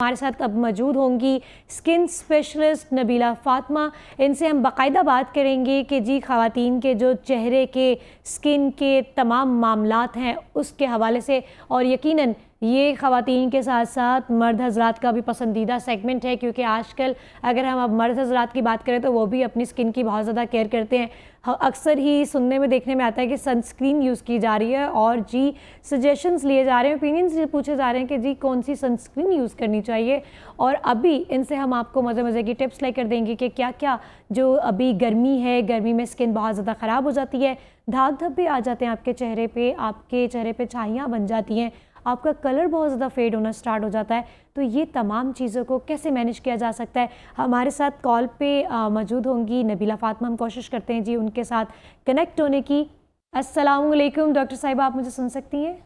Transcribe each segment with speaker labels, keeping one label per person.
Speaker 1: हमारे साथ अब मौजूद होंगी स्किन स्पेशलिस्ट नबीला फातिमा। इनसे हम बाकायदा बात करेंगे कि जी ख़वातीन के जो चेहरे के स्किन के तमाम मामलात हैं उसके हवाले से, और यकीनन ये ख़वातीन के साथ साथ मर्द हज़रात का भी पसंदीदा सेगमेंट है, क्योंकि आजकल अगर हम अब मर्द हज़रात की बात करें तो वो भी अपनी स्किन की बहुत ज़्यादा केयर करते हैं। अक्सर ही सुनने में देखने में आता है कि सनस्क्रीन यूज़ की जा रही है और जी सजेशंस लिए जा रहे हैं, ओपिनियंस पूछे जा रहे हैं कि जी कौन सी सनस्क्रीन यूज़ करनी चाहिए। और अभी इनसे हम आपको मज़े मज़े की टिप्स लेकर देंगे कि क्या क्या, जो अभी गर्मी है, गर्मी में स्किन बहुत ज़्यादा ख़राब हो जाती है, दाग धब्बे आ जाते हैं आपके चेहरे पे छाइयाँ बन जाती हैं, आपका कलर बहुत ज़्यादा फेड होना स्टार्ट हो जाता है। तो ये तमाम चीज़ों को कैसे मैनेज किया जा सकता है। हमारे साथ कॉल पे मौजूद होंगी नबीला फातिमा। हम कोशिश करते हैं जी उनके साथ कनेक्ट होने की। अस्सलाम वालेकुम डॉक्टर साहिबा, आप मुझे सुन सकती हैं?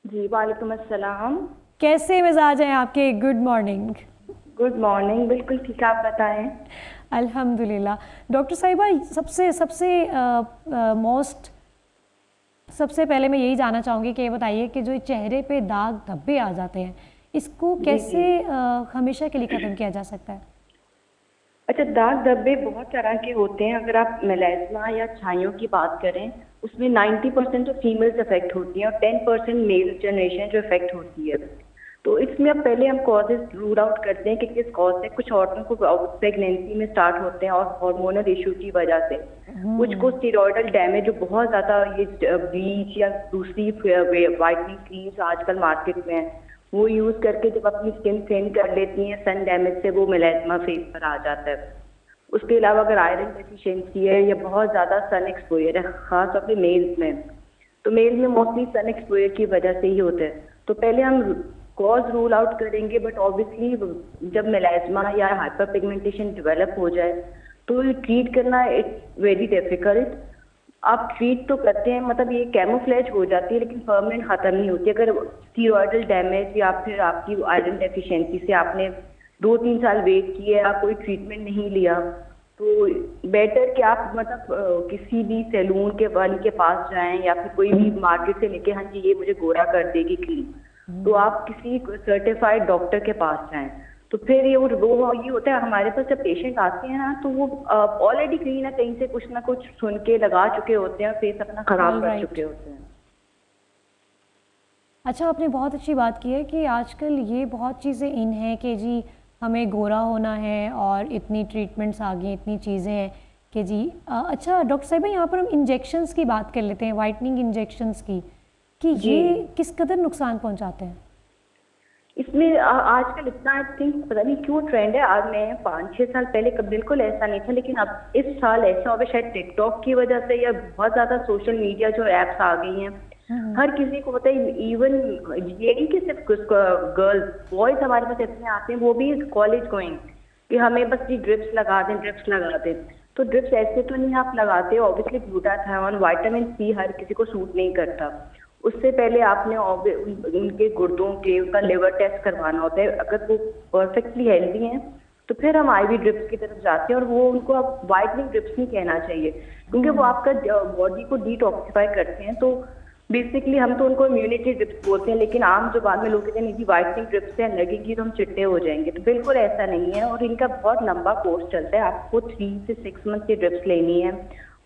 Speaker 2: जी वालेकुम अस्सलाम।
Speaker 1: कैसे मिजाज हैं आपके? Good morning.
Speaker 2: गुड मॉर्निंग, बिल्कुल ठीक, आप बताएं।
Speaker 1: अल्हम्दुलिल्लाह। डॉक्टर साहिबा, सबसे पहले मैं यही जानना चाहूँगी कि ये बताइए कि जो चेहरे पे दाग धब्बे आ जाते हैं, इसको कैसे हमेशा के लिए ख़त्म किया जा सकता है?
Speaker 2: अच्छा, दाग धब्बे बहुत तरह के होते हैं। अगर आप मेलास्मा या छाइयों की बात करें, उसमें 90% तो फीमेल्स इफेक्ट होती हैं और 10% मेल जनरेशन जो इफेक्ट होती है। तो इसमें अब पहले हम कॉजेज रूल आउट करते हैं कि किस कॉज से कुछ औरतों को प्रेगनेंसी में स्टार्ट होते हैं और हार्मोनल इशू की वजह से, कुछ को स्टेरॉयडल डैमेज, जो बहुत ज़्यादा ये ब्लीच या दूसरी वाइटनिंग क्रीम्स आजकल मार्केट में है, वो यूज़ करके जब अपनी स्किन थिन कर लेती हैं सन डैमेज से, वो मेलास्मा फेस पर आ जाता है। उसके अलावा अगर आयरन डेफिशिएंसी है या बहुत ज़्यादा सन एक्सपोजर है, खास तौर पे मेल्स में, तो मेल में मोस्टली सन एक्सपोजर की वजह से ही होता है। तो पहले हम कॉज रूल आउट करेंगे, बट ऑब्वियसली जब मेलास्मा या हाइपर पिगमेंटेशन डेवलप हो जाए तो ट्रीट करना इट्स वेरी डिफिकल्ट। आप ट्रीट तो करते हैं, मतलब ये कैमोफ्लेज हो जाती है लेकिन परमानेंट ख़त्म नहीं होती। अगर स्टीरॉयडल डैमेज या फिर आपकी आयरन डेफिशिएंसी से आपने 2-3 साल वेट किए, आप कोई ट्रीटमेंट नहीं लिया, तो बेटर कि आप मतलब किसी भी सैलून के वाली के पास जाएं या फिर कोई भी मार्केट से लेके, हाँ जी ये मुझे गोरा कर देगी क्रीम, तो आप किसी सर्टिफाइड डॉक्टर के पास जाएं। तो फिर ये होता है, हमारे पास जब पेशेंट आते हैं ना, तो वो ऑलरेडी कहीं ना कहीं से कुछ ना कुछ सुन के लगा चुके होते हैं, फेस अपना खराब कर चुके होते हैं।
Speaker 1: अच्छा, आपने बहुत अच्छी बात की है कि आजकल ये बहुत चीज़ें इन हैं कि जी हमें गोरा होना है और इतनी ट्रीटमेंट्स आ गई, इतनी चीज़ें हैं कि जी अच्छा डॉक्टर साहिबा, यहाँ पर हम इंजेक्शंस की बात कर लेते हैं, वाइटनिंग इंजेक्शंस की, कि ये किस कदर नुकसान पहुँचाते हैं?
Speaker 2: इसमें आजकल इतना आई थिंक पता नहीं क्यों ट्रेंड है। आज मैं 5-6 साल पहले कब बिल्कुल ऐसा नहीं था, लेकिन अब इस साल ऐसा हो गया, शायद टिकटॉक की वजह से या बहुत ज़्यादा सोशल मीडिया जो एप्स आ गई हैं, हर किसी को पता है। इवन ये नहीं कि सिर्फ गर्ल्स, बॉयज हमारे पास इतने आते हैं, वो भी कॉलेज गोइंग, कि हमें बस जी ड्रिप्स लगा दें। तो ड्रिप्स ऐसे तो नहीं आप लगाते, ऑब्वियसली ग्लूटाथायोन, विटामिन सी हर किसी को सूट नहीं करता। उससे पहले आपने उनके गुर्दों के, उनका लिवर टेस्ट करवाना होता है। अगर वो परफेक्टली हेल्दी हैं तो फिर हम आईवी ड्रिप्स की तरफ जाते हैं, और वो उनको आप वाइटनिंग ड्रिप्स नहीं कहना चाहिए, क्योंकि वो आपका बॉडी को डिटॉक्सिफाई करते हैं। तो बेसिकली हम तो उनको इम्यूनिटी ड्रिप्स बोलते हैं, लेकिन आम जुबान में लोग कहते हैं नहीं वाइटनिंग ड्रिप्स से लगेगी तो हम चिट्टे हो जाएंगे, तो बिल्कुल ऐसा नहीं है। और इनका बहुत लंबा कोर्स चलता है, आपको 3 से 6 मंथ की ड्रिप्स लेनी है।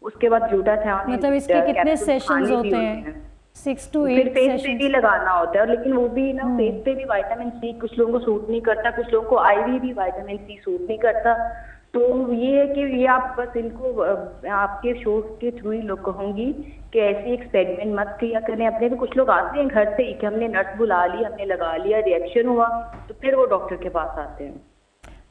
Speaker 2: उसके बाद ग्लूटाथायोन,
Speaker 1: मतलब इसके कितने सेशंस होते हैं? 6 to 8
Speaker 2: फेस पे भी लगाना होता है, लेकिन वो भी ना फेस पे भी विटामिन सी कुछ लोगों को सूट नहीं करता, कुछ लोगों को आईवी भी विटामिन सी सूट नहीं करता। तो ये है कि ये आप बस इनको आपके शो के थ्रू ही लोग कहूँगी कि ऐसी एक्सपेरिमेंट मत किया करें। अपने भी कुछ लोग आते हैं घर से ही कि हमने नर्स बुला ली, हमने लगा लिया, रिएक्शन हुआ, तो फिर वो डॉक्टर के पास आते हैं।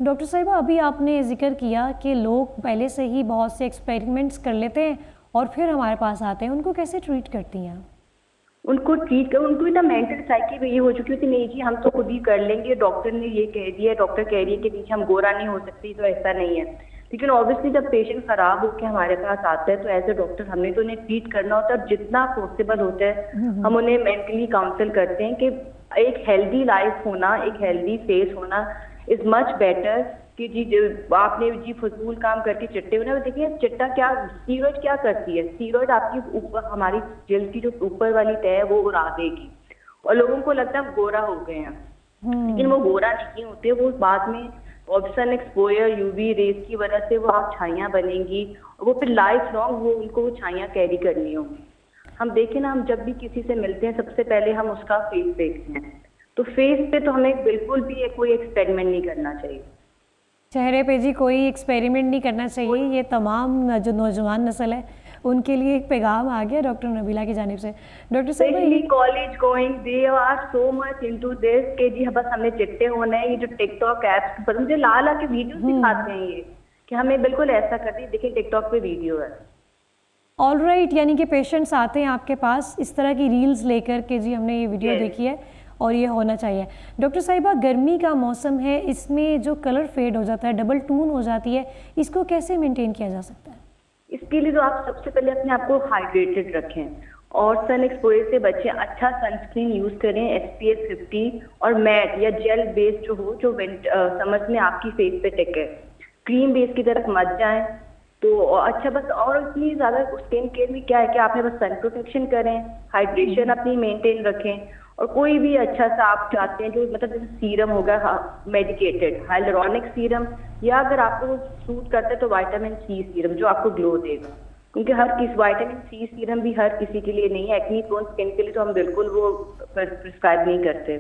Speaker 1: डॉक्टर साहिबा, अभी आपने जिक्र किया कि लोग पहले से ही बहुत से एक्सपेरिमेंट्स कर लेते हैं और फिर हमारे पास आते हैं, उनको कैसे ट्रीट करती हैं?
Speaker 2: उनको ट्रीट कर, उनको ना मेंटल साइकी भी ये हो चुकी होती, नहीं जी हम तो खुद ही कर लेंगे, डॉक्टर ने ये कह दिया, डॉक्टर कह रही है कि नीचे हम गोरा नहीं हो सकती, तो ऐसा नहीं है। लेकिन ऑब्वियसली जब पेशेंट खराब होकर हमारे पास आता है तो एज ए डॉक्टर हमने तो उन्हें ट्रीट करना होता है, और जितना पॉसिबल होता है हम उन्हें मेंटली काउंसिल करते हैं कि एक हेल्दी लाइफ होना, एक हेल्दी फेस होना इज मच बेटर कि जी आपने जी फजूल काम करके चिट्टे होना। देखिए चिट्टा क्या, स्टीरॉयड क्या करती है, स्टीरॉयड आपकी ऊपर हमारी जल्द की जो ऊपर वाली तय है वो उड़ा देगी, और लोगों को लगता है हम गोरा हो गए हैं। लेकिन वो गोरा नहीं होते, वो बाद में सन एक्सपोजर यूवी रेस की वजह से वो आप छाइयाँ बनेंगी, और वो फिर लाइफ लॉन्ग वो उनको वो छाइयाँ कैरी करनी होंगी। हम देखें ना, हम जब भी किसी से मिलते हैं सबसे पहले हम उसका फेस देखते हैं, तो फेस पे तो हमें बिल्कुल भी कोई एक्सपेरिमेंट नहीं करना चाहिए।
Speaker 1: चेहरे पे जी कोई एक्सपेरिमेंट नहीं करना चाहिए। ये तमाम जो नौजवान नस्ल है उनके लिए एक पैगाम आ गया डॉक्टर नबीला की जानिब से। डॉक्टर साहिबा,
Speaker 2: college going they are so much into this के जी बस हमें चिट्टे होना है। ये जो टिकटॉक ऐप्स पर मुझे ला के वीडियो दिखाते हैं ये कि हमें बिल्कुल ऐसा कर दी, देखिए टिकटॉक पे वीडियो है।
Speaker 1: ऑल राइट, यानी कि पेशेंट्स आते हैं आपके पास इस तरह की रील्स लेकर के जी हमने ये वीडियो देखी है और ये होना चाहिए। डॉक्टर साहिबा, गर्मी का मौसम है, इसमें जो कलर फेड हो जाता है, डबल टून हो जाती है, इसको कैसे मेंटेन किया जा सकता है?
Speaker 2: इसके लिए तो आप सबसे पहले अपने आप को हाइड्रेटेड रखें और सन एक्सपोजर से बचें। अच्छा सनस्क्रीन यूज करें SPF 50 और मैट या जेल बेस्ड जो हो, जो समर्स में आपकी फेस पे टिके। क्रीम बेस की तरफ मत जाएं। तो अच्छा बस, और इतनी ज्यादा स्किन केयर में क्या है कि आपने बस सन प्रोटेक्शन करें, हाइड्रेशन अपनी मेंटेन रखें, और कोई भी अच्छा सा आप चाहते हैं जो मतलब जैसे सीरम होगा मेडिकेटेड हाइलुरोनिक सीरम, या अगर आपको सूट करता है तो विटामिन C सीरम जो आपको ग्लो देगा, क्योंकि हर किस विटामिन C सीरम भी हर किसी के लिए नहीं है। एक्नी प्रोन स्किन के लिए तो हम बिल्कुल वो प्रिस्क्राइब नहीं करते।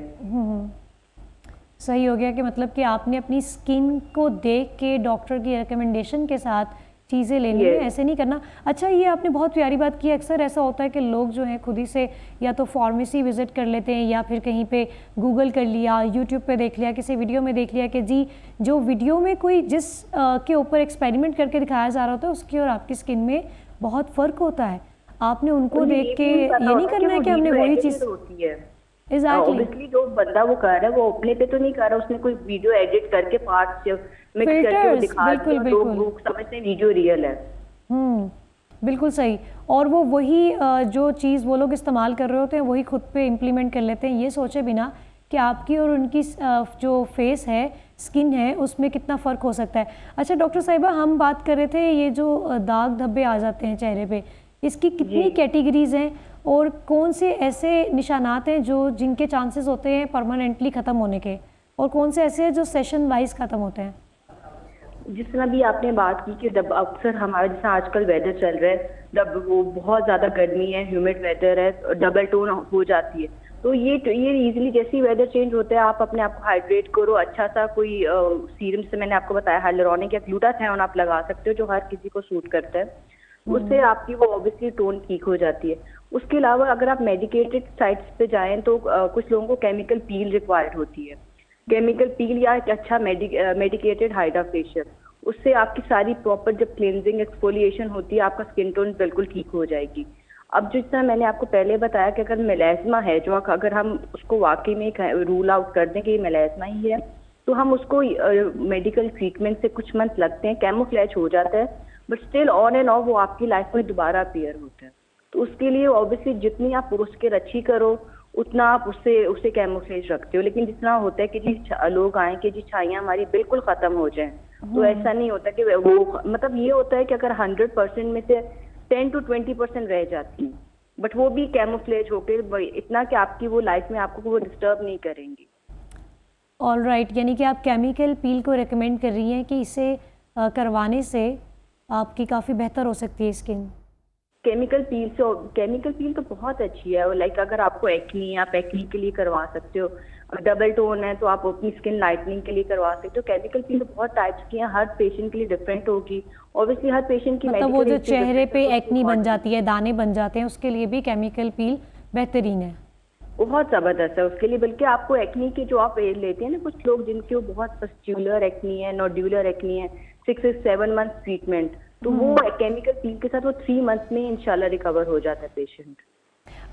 Speaker 1: सही हो गया कि मतलब कि आपने अपनी स्किन को देख के डॉक्टर की रिकमेंडेशन के साथ चीज़ें लेनी है, ऐसे नहीं करना। अच्छा, ये आपने बहुत प्यारी बात की। अक्सर ऐसा होता है कि लोग जो हैं खुद ही से या तो फार्मेसी विज़िट कर लेते हैं या फिर कहीं पे गूगल कर लिया, यूट्यूब पे देख लिया, किसी वीडियो में देख लिया कि जी जो वीडियो में कोई जिस के ऊपर एक्सपेरिमेंट करके दिखाया जा रहा होता है उसकी और आपकी स्किन में बहुत फ़र्क होता है। आपने उनको देख के ये नहीं करना है कि हमने वही चीज़
Speaker 2: होती है।
Speaker 1: Exactly.
Speaker 2: जो बंदा वो कर रहा है वो अपने पे तो नहीं कर रहा, उसने कोई वीडियो एडिट करके पार्ट्स मिक्स करके वो दिखा दिया, लोग समझते हैं वीडियो रियल है।
Speaker 1: बिल्कुल सही। और वो वही जो चीज़ वो लोग इस्तेमाल कर रहे होते हैं वही खुद पे इम्प्लीमेंट कर लेते हैं, ये सोचे बिना कि आपकी और उनकी जो फेस है, स्किन है, उसमें कितना फ़र्क हो सकता है। अच्छा डॉक्टर साहिबा, हम बात कर रहे थे ये जो दाग धब्बे आ जाते हैं चेहरे पे, इसकी कितनी कैटेगरीज हैं और कौन से ऐसे निशानात हैं जो जिनके चांसेस होते हैं परमानेंटली ख़त्म होने के, और कौन से ऐसे हैं जो सेशन वाइज ख़त्म होते हैं?
Speaker 2: जिस तरह भी आपने बात की कि अक्सर हमारे जैसा आजकल वेदर चल रहा है, वो बहुत ज़्यादा गर्मी है, ह्यूमिड वेदर है, डबल टोन हो जाती है, तो ये इजीली जैसे ही वेदर चेंज होता है आप अपने आप को हाइड्रेट करो। अच्छा सा कोई सीरम से मैंने आपको बताया हाइलुरोनिक या ग्लूटाथियोन आप लगा सकते हो जो हर किसी को सूट करता है, उससे आपकी वो ऑब्वियसली टोन ठीक हो जाती है। उसके अलावा अगर आप मेडिकेटेड साइट्स पे जाएं तो कुछ लोगों को केमिकल पील रिक्वायर्ड होती है। केमिकल पील या एक अच्छा मेडिकेटेड हाइड्रा फेशियल, उससे आपकी सारी प्रॉपर जब क्लिनजिंग एक्सफोलिएशन होती है आपका स्किन टोन बिल्कुल ठीक हो जाएगी। अब जिस तरह मैंने आपको पहले बताया कि अगर मेलास्मा है जो अगर हम उसको वाकई में रूल आउट कर दें कि ये मेलास्मा ही है, तो हम उसको मेडिकल ट्रीटमेंट से कुछ मंथ लगते हैं, कैमोफ्लेज हो जाता है, but still on end of वो आपकी लाइफ में दोबारा अपीयर होता है। तो उसके लिए ऑब्वियसली जितनी आप पोस्ट केयर अच्छी करो उतना आप उससे कैमोफ्लेज रखते हो। लेकिन जितना होता है कि जी लोग आए कि जी छाइयाँ हमारी बिल्कुल खत्म हो जाएं, तो ऐसा नहीं होता कि वो मतलब ये होता है कि अगर 100% में से 10 to 20% रह जाती है, बट वो भी कैमोफ्लेज होकर इतना कि आपकी वो लाइफ में आपको वो डिस्टर्ब नहीं करेंगी।
Speaker 1: ऑल राइट, यानी कि आप केमिकल पील को रेकमेंड कर रही हैं कि इसे करवाने से आपकी काफ़ी बेहतर हो सकती है स्किन। केमिकल
Speaker 2: पील तो बहुत अच्छी है। लाइक अगर आपको एक्नी, आप एक्नी के लिए करवा सकते हो, डबल टोन है तो आप अपनी स्किन लाइटनिंग के लिए करवा सकते हो। केमिकल पील तो बहुत टाइप्स की हैं, हर पेशेंट के लिए डिफरेंट होगी। ऑब्वियसली हर पेशेंट की
Speaker 1: मतलब वो जो चेहरे पे एक्नी बन जाती है, दाने बन जाते हैं, उसके लिए भी केमिकल पील बेहतरीन है,
Speaker 2: बहुत ज़बरदस्त है उसके लिए। बल्कि आपको एक्नी के जो आप लेते हैं ना, कुछ लोग जिनके वो बहुत पस्ट्यूलर एक्नी है, नोड्यूलर एक्नी है, 6 से 7 मंथ ट्रीटमेंट, तो वो केमिकल पील के साथ वो 3 मंथ में इंशाल्लाह रिकवर हो जाता है पेशेंट।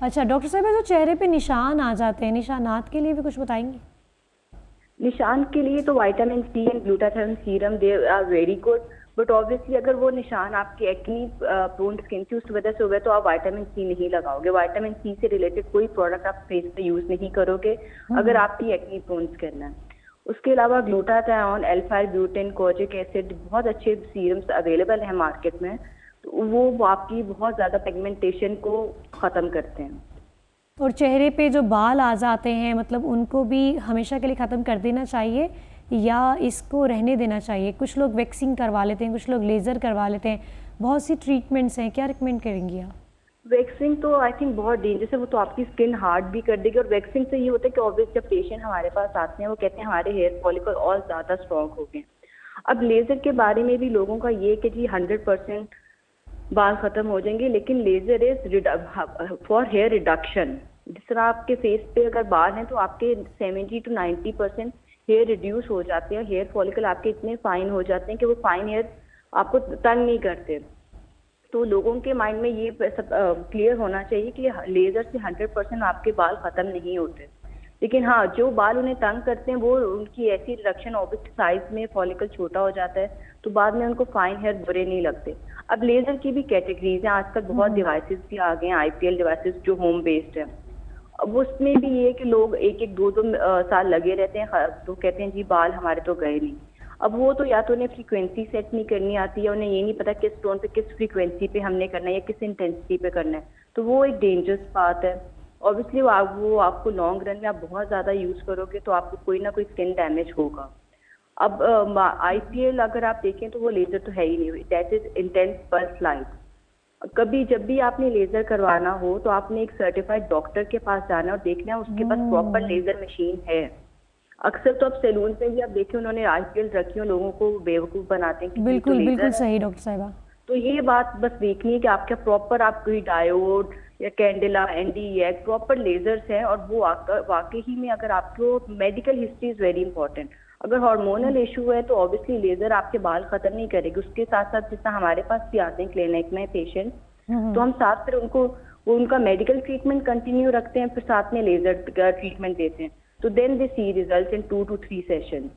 Speaker 1: अच्छा डॉक्टर साहब, जो चेहरे पे निशान आ जाते हैं, निशानात के लिए भी कुछ बताएंगे?
Speaker 2: निशान के लिए तो vitamin C and glutathione serum they are very good, but obviously अगर वो निशान आपकी एक्नी प्रोन स्किन की उस वजह से हो गए तो आप विटामिन C नहीं लगाओगे। विटामिन C से रिलेटेड कोई प्रोडक्ट आप फेस पे यूज नहीं करोगे अगर आपकी एक्नी प्रोन स्किन है। उसके अलावा glutathione, alpha butane, kojic acid, बहुत अच्छे सीरम्स अवेलेबल हैं मार्केट में, तो वो आपकी बहुत ज़्यादा पिगमेंटेशन को ख़त्म करते हैं।
Speaker 1: और चेहरे पे जो बाल आ जाते हैं मतलब उनको भी हमेशा के लिए ख़त्म कर देना चाहिए या इसको रहने देना चाहिए? कुछ लोग वैक्सिंग करवा लेते हैं, कुछ लोग लेज़र करवा लेते हैं, बहुत सी ट्रीटमेंट्स हैं, क्या रिकमेंड करेंगी आप?
Speaker 2: वैक्सिंग तो आई थिंक बहुत डेंजरस है, वो तो आपकी स्किन हार्ड भी कर देगी। और वैक्सिंग से ये होता है कि ऑब्वियस जब पेशेंट हमारे पास आते हैं वो कहते हैं हमारे हेयर फॉलिकल और ज़्यादा स्ट्रॉन्ग हो गए। अब लेज़र के बारे में भी लोगों का ये कि जी 100% बाल खत्म हो जाएंगे, लेकिन laser is for hair reduction. जिस तरह आपके फेस पे अगर बाल हैं तो आपके 70 to 90% हेयर रिड्यूस हो जाते हैं। हेयर फॉलिकल आपके इतने फाइन हो जाते हैं कि वो फाइन हेयर आपको तंग नहीं करते। तो लोगों के माइंड में ये सब क्लियर होना चाहिए कि लेज़र से 100% आपके बाल ख़त्म नहीं होते। लेकिन हाँ, जो बाल उन्हें तंग करते हैं वो उनकी ऐसी रिडक्शन ऑब्वियस साइज में फॉलिकल छोटा हो जाता है, तो बाद में उनको फाइन हेयर बुरे नहीं लगते। अब लेज़र की भी कैटेगरीज हैं, आजकल बहुत डिवाइसेस भी आ गए हैं, IPL डिवाइसेस जो होम बेस्ड है। अब उसमें भी ये है कि लोग एक एक दो दो साल लगे रहते हैं, तो कहते हैं जी बाल हमारे तो गए नहीं। अब वो तो या तो उन्हें फ्रीक्वेंसी सेट नहीं करनी आती है, उन्हें ये नहीं पता किस टोन पे किस फ्रीक्वेंसी पे हमने करना है या किस इंटेंसिटी पे करना है, तो वो एक डेंजरस बात है। ऑब्वियसली वो आपको लॉन्ग रन में आप बहुत ज़्यादा यूज़ करोगे तो आपको कोई ना कोई स्किन डैमेज होगा। अब IPL अगर आप देखें तो वो लेज़र तो है ही नहीं, that is intense pulse light. कभी जब भी आपने लेज़र करवाना हो तो आपने एक सर्टिफाइड डॉक्टर के पास जाना और देखना है उसके पास प्रॉपर लेज़र मशीन है। अक्सर तो अब सैलून पे भी आप देखें उन्होंने IPL रखी हो, लोगों को बेवकूफ़ बनाते हैं कि
Speaker 1: बिल्कुल,
Speaker 2: तो
Speaker 1: बिल्कुल
Speaker 2: लेज़र
Speaker 1: सही डॉक्टर साहिबा।
Speaker 2: तो ये बात बस देखनी है कि आपका प्रॉपर आप कोई डायोड या कैंडेला ND प्रॉपर लेजर्स हैं, और वो वाकई ही में अगर आपको medical history is very important. अगर हार्मोनल इशू है तो ऑब्वियसली लेजर आपके बाल खत्म नहीं करेगी। उसके साथ साथ जितना हमारे पास भी आते हैं क्लिनिक में पेशेंट, तो हम साथ फिर उनका मेडिकल ट्रीटमेंट कंटिन्यू रखते हैं, फिर साथ में लेजर का ट्रीटमेंट देते हैं, तो then they see result in 2 to 3 session.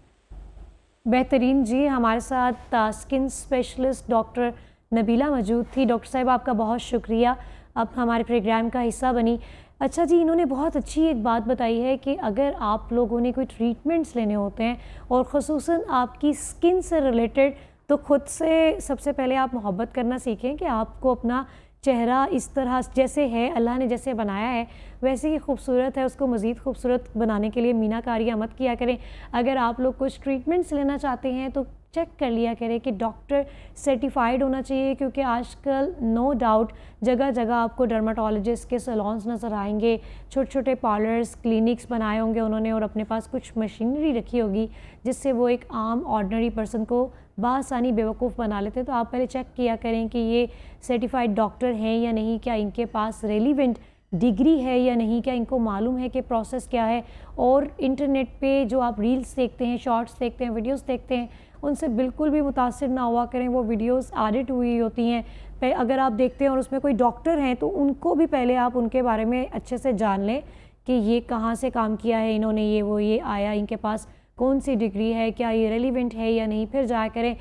Speaker 1: बेहतरीन जी, हमारे साथ स्किन स्पेशलिस्ट डॉक्टर नबीला मौजूद थी। डॉक्टर साहब आपका बहुत शुक्रिया, आप हमारे प्रोग्राम का हिस्सा बनी। अच्छा जी, इन्होंने बहुत अच्छी एक बात बताई है कि अगर आप लोगों ने कोई ट्रीटमेंट्स लेने होते हैं और ख़ुसूसन आपकी स्किन से रिलेटेड, तो ख़ुद से सबसे पहले आप मोहब्बत करना सीखें कि आपको अपना चेहरा इस तरह जैसे है, अल्लाह ने जैसे बनाया है वैसे ही खूबसूरत है, उसको मज़ीद खूबसूरत बनाने के लिए मीनाकारियाँ मत किया करें। अगर आप लोग कुछ ट्रीटमेंट्स लेना चाहते हैं तो चेक कर लिया करें कि डॉक्टर सर्टिफाइड होना चाहिए, क्योंकि आजकल नो डाउट जगह जगह आपको डर्माटोलॉजिस्ट के सैलून्स नज़र आएंगे, छोटे छोटे पार्लर्स, क्लिनिक्स बनाए होंगे उन्होंने और अपने पास कुछ मशीनरी रखी होगी जिससे वो एक आम ऑर्डिनरी पर्सन को बासानी बेवकूफ़ बना लेते हैं। तो आप पहले चेक किया करें कि ये सर्टिफाइड डॉक्टर हैं या नहीं, क्या इनके पास रेलिवेंट डिग्री है या नहीं, क्या इनको मालूम है कि प्रोसेस क्या है। और इंटरनेट पे जो आप रील्स देखते हैं, शॉर्ट्स देखते हैं, वीडियोस देखते हैं, उनसे बिल्कुल भी मुतासिर ना हुआ करें। वो वीडियोस एडिट हुई होती हैं। अगर आप देखते हैं और उसमें कोई डॉक्टर हैं तो उनको भी पहले आप उनके बारे में अच्छे से जान लें कि ये कहाँ से काम किया है इन्होंने, ये आया, इनके पास कौन सी डिग्री है, क्या ये रेलिवेंट है या नहीं, फिर जाया करें।